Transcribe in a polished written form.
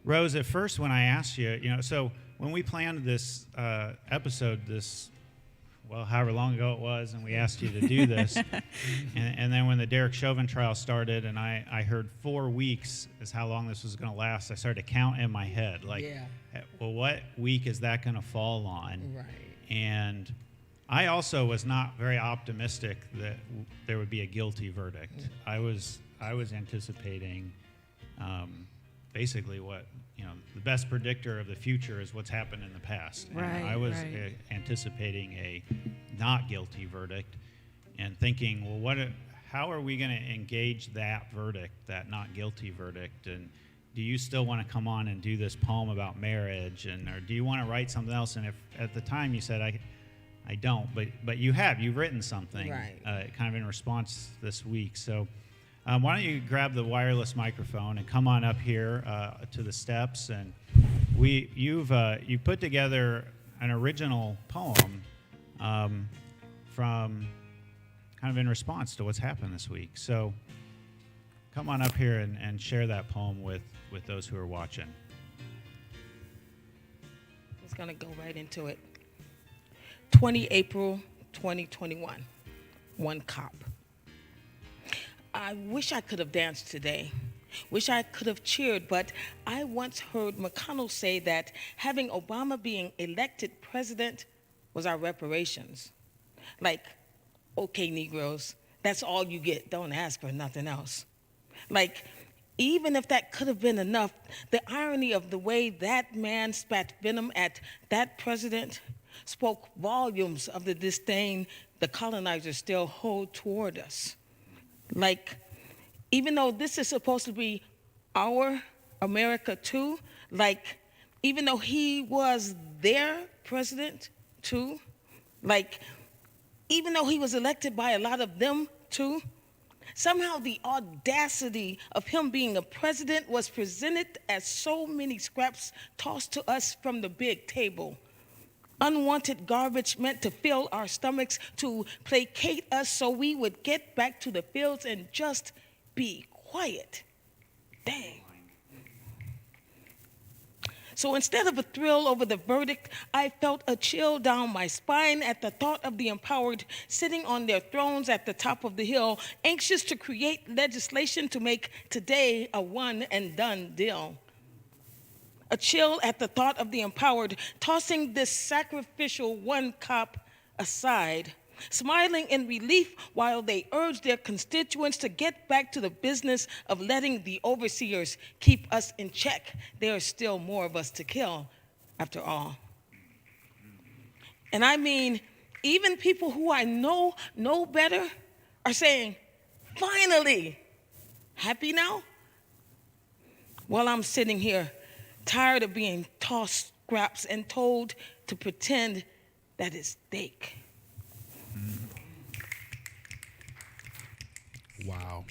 Rose, at first when I asked you, so when we planned this episode, however long ago it was, and we asked you to do this, and then when the Derek Chauvin trial started, and I heard 4 weeks is how long this was going to last, I started to count in my head, well, what week is that going to fall on? Right. And I also was not very optimistic that there would be a guilty verdict. I was anticipating basically what, the best predictor of the future is what's happened in the past. Right, and I was right. Anticipating a not guilty verdict and thinking, well, how are we going to engage that verdict, that not guilty verdict? And do you still want to come on and do this poem about marriage? Or do you want to write something else? And if at the time you said, I don't, but you've written something right. Kind of in response this week. So why don't you grab the wireless microphone and come on up here to the steps, and you've put together an original poem from kind of in response to what's happened this week. So come on up here and share that poem with those who are watching. I'm just going to go right into it. 20 April 2021, one cop. I wish I could have danced today. Wish I could have cheered, but I once heard McConnell say that having Obama being elected president was our reparations. Like, okay, Negroes, that's all you get. Don't ask for nothing else. Like, even if that could have been enough, the irony of the way that man spat venom at that president spoke volumes of the disdain the colonizers still hold toward us. Like, even though this is supposed to be our America too, like, even though he was their president too, like, even though he was elected by a lot of them too, somehow the audacity of him being a president was presented as so many scraps tossed to us from the big table. Unwanted garbage meant to fill our stomachs, to placate us so we would get back to the fields and just be quiet. Dang. So instead of a thrill over the verdict, I felt a chill down my spine at the thought of the empowered sitting on their thrones at the top of the hill, anxious to create legislation to make today a one-and-done deal. A chill at the thought of the empowered tossing this sacrificial one cop aside, smiling in relief while they urge their constituents to get back to the business of letting the overseers keep us in check. There are still more of us to kill, after all. And I mean, even people who I know better are saying, finally, happy now? While I'm sitting here, tired of being tossed scraps and told to pretend that it's steak. Wow.